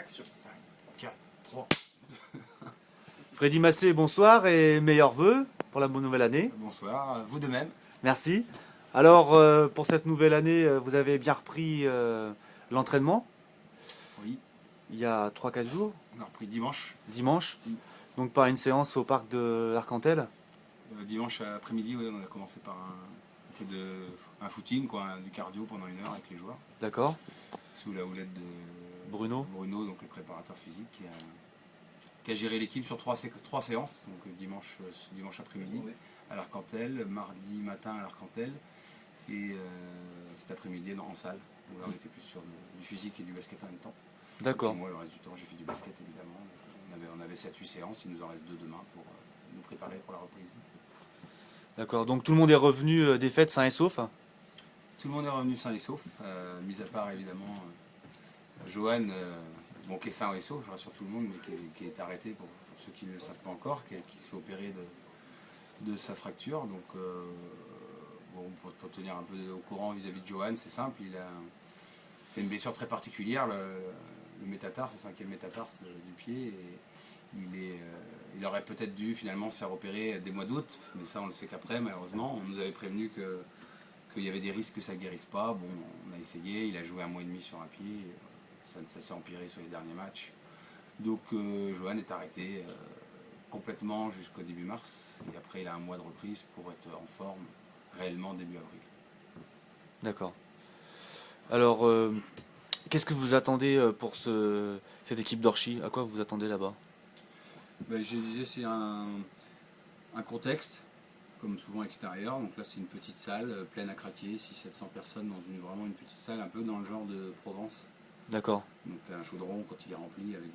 sur 5, 4, 3. Freddy Massé, bonsoir et meilleurs vœux pour la bonne nouvelle année. Bonsoir, vous de même. Merci. Alors, pour cette nouvelle année, vous avez bien repris l'entraînement Oui, il y a 3-4 jours, on a repris dimanche. dimanche, Mm. donc par une séance au parc de l'Arcantel. Dimanche après-midi, ouais, on a commencé par un footing, quoi, du cardio pendant 1 heure avec les joueurs, D'accord. sous la houlette de Bruno. donc le préparateur physique, qui a géré l'équipe sur trois séances, donc dimanche après-midi à l'Arcantel, mardi matin à l'Arcantel, et cet après-midi en salle, où là on était plus sur du physique et du basket en même temps. D'accord. Et puis moi, le reste du temps, j'ai fait du basket évidemment. On avait 7-8 séances, il nous en reste 2 demain pour nous préparer pour la reprise. D'accord. Donc tout le monde est revenu des fêtes sain et sauf. Tout le monde est revenu sain et sauf, mis à part évidemment Johan, qui est sain et sauf, je rassure tout le monde, mais qui est arrêté pour ceux qui ne le savent pas encore, qui se fait opérer de sa fracture. Donc, pour tenir un peu au courant vis-à-vis de Johan, c'est simple, il a fait une blessure très particulière, le métatarse, le 5e métatarse du pied. Et il aurait peut-être dû finalement se faire opérer dès mois d'août, mais ça on le sait qu'après, malheureusement. On nous avait prévenu qu'il y avait des risques que ça ne guérisse pas. Bon, on a essayé, il a joué 1 mois et demi sur un pied, ça s'est empiré sur les derniers matchs. Donc Johan est arrêté complètement jusqu'au début mars, et après il a 1 mois de reprise pour être en forme réellement début avril. D'accord. Alors, qu'est-ce que vous attendez pour cette équipe d'Orchy? À quoi vous vous attendez là-bas? Je disais, c'est un contexte, comme souvent extérieur. Donc là, c'est une petite salle pleine à craquer, 600-700 personnes dans vraiment une petite salle, un peu dans le genre de Provence. D'accord. Donc un chaudron, quand il est rempli, avec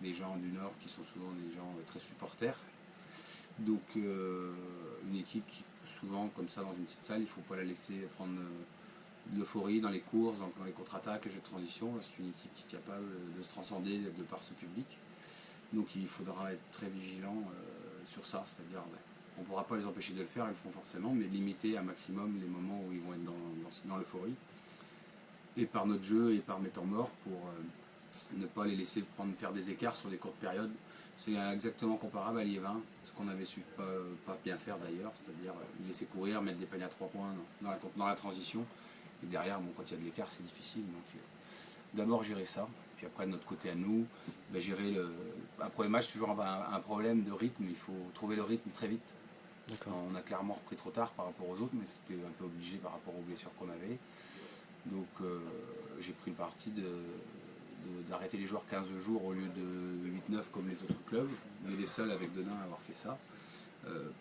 des gens du Nord qui sont souvent des gens très supporters. Donc une équipe qui, souvent, comme ça, dans une petite salle, il ne faut pas la laisser prendre de l'euphorie dans les courses, dans les contre-attaques, les jeux de transition. C'est une équipe qui est capable de se transcender de par ce public. Donc il faudra être très vigilant sur ça, c'est-à-dire on ne pourra pas les empêcher de le faire, ils le font forcément, mais limiter un maximum les moments où ils vont être dans l'euphorie. Et par notre jeu et par mes temps morts pour ne pas les laisser faire des écarts sur des courtes périodes. C'est exactement comparable à Liévin, ce qu'on avait su pas bien faire d'ailleurs, c'est-à-dire les laisser courir, mettre des paniers à 3 points dans la transition. Et derrière, quand il y a de l'écart, c'est difficile. Donc d'abord gérer ça. Puis après, de notre côté à nous, gérer un premier match, toujours un problème de rythme. Il faut trouver le rythme très vite. On a clairement repris trop tard par rapport aux autres, mais c'était un peu obligé par rapport aux blessures qu'on avait. Donc j'ai pris le parti d'arrêter les joueurs 15 jours au lieu de 8-9 comme les autres clubs. On est les seuls avec Denain à avoir fait ça.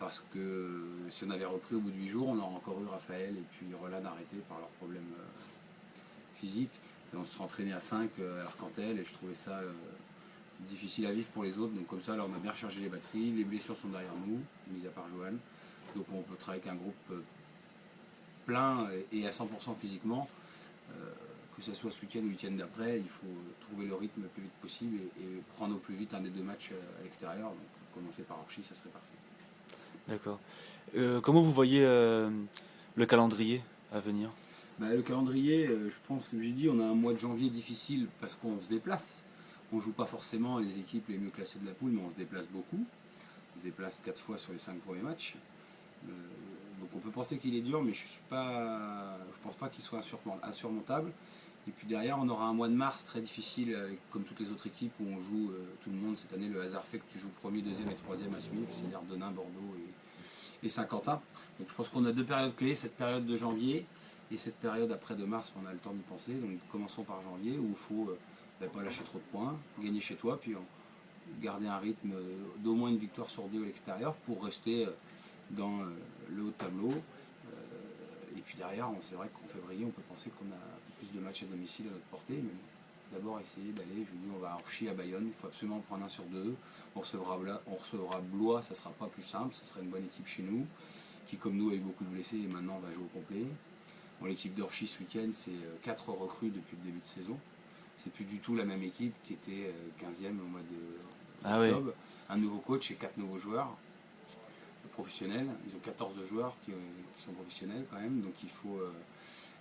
Parce que si on avait repris au bout de 8 jours, on aurait encore eu Raphaël et puis Roland arrêtés par leurs problèmes physiques. Et on se serait entraîné à 5 à l'Arcantel et je trouvais ça difficile à vivre pour les autres. Donc comme ça, là, on a bien rechargé les batteries. Les blessures sont derrière nous, mis à part Johan. Donc on peut travailler avec un groupe plein et à 100% physiquement. Que ce soit ce week-end ou le week-end d'après, il faut trouver le rythme le plus vite possible et prendre au plus vite un des 2 matchs à l'extérieur. Donc commencer par Orchy, ça serait parfait. D'accord. Comment vous voyez le calendrier à venir? Le calendrier, je pense que j'ai dit, on a un mois de janvier difficile parce qu'on se déplace. On ne joue pas forcément les équipes les mieux classées de la poule, mais on se déplace beaucoup. On se déplace 4 fois sur les 5 premiers matchs. Donc on peut penser qu'il est dur, mais je pense pas qu'il soit insurmontable. Et puis derrière, on aura un mois de mars très difficile, comme toutes les autres équipes où on joue tout le monde. Cette année, le hasard fait que tu joues premier, deuxième et troisième à suivre, c'est-à-dire Denain, Bordeaux et Saint-Quentin. Donc je pense qu'on a 2 périodes clés, cette période de janvier et cette période après de mars, on a le temps d'y penser. Donc commençons par janvier, où il faut pas lâcher trop de points, gagner chez toi, puis garder un rythme d'au moins une victoire sur 2 à l'extérieur pour rester dans le haut de tableau. Et puis derrière, c'est vrai qu'en février, on peut penser qu'on a plus de matchs à domicile à notre portée. Mais d'abord essayer d'aller, je vous dis, on va à Orchy, à Bayonne, il faut absolument prendre 1 sur 2. On recevra Blois, ça ne sera pas plus simple, ça sera une bonne équipe chez nous, qui comme nous a eu beaucoup de blessés et maintenant va jouer au complet. L'équipe d'Orchy ce week-end, c'est 4 recrues depuis le début de saison. C'est plus du tout la même équipe qui était 15e au mois d'octobre. Oui. Un nouveau coach et 4 nouveaux joueurs professionnels. Ils ont 14 joueurs qui sont professionnels quand même, donc il faut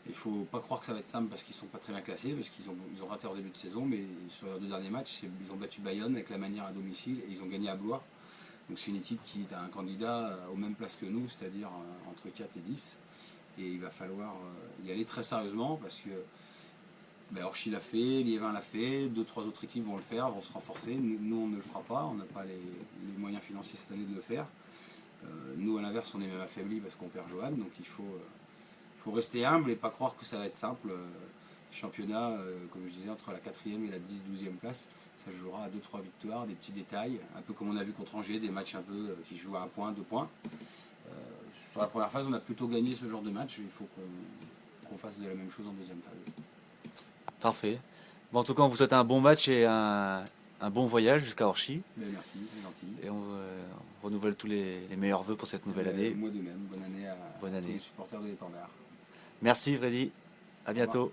Il ne faut pas croire que ça va être simple parce qu'ils ne sont pas très bien classés, parce qu'ils ont raté leur début de saison, mais sur leurs 2 derniers matchs, ils ont battu Bayonne avec la manière à domicile et ils ont gagné à Blois. Donc c'est une équipe qui est un candidat aux mêmes places que nous, c'est-à-dire entre 4 et 10. Et il va falloir y aller très sérieusement parce que Orchi l'a fait, Liévin l'a fait, 2-3 autres équipes vont le faire, vont se renforcer. Nous on ne le fera pas, on n'a pas les moyens financiers cette année de le faire. Nous à l'inverse on est même affaiblis parce qu'on perd Johan, donc il faut rester humble et pas croire que ça va être simple. Championnat, comme je disais, entre la 4e et la 10-12e place, ça se jouera à 2-3 victoires, des petits détails, un peu comme on a vu contre Angers, des matchs un peu qui jouent à 1 point, 2 points. Sur la première phase, on a plutôt gagné ce genre de match, il faut qu'on fasse de la même chose en deuxième phase. Parfait. Bon, en tout cas, on vous souhaite un bon match et un bon voyage jusqu'à Orchy. Merci, c'est gentil. Et on renouvelle tous les meilleurs vœux pour cette nouvelle année. Moi de même, bonne année à tous les supporters de l'Étendard. Merci Freddy, à bientôt.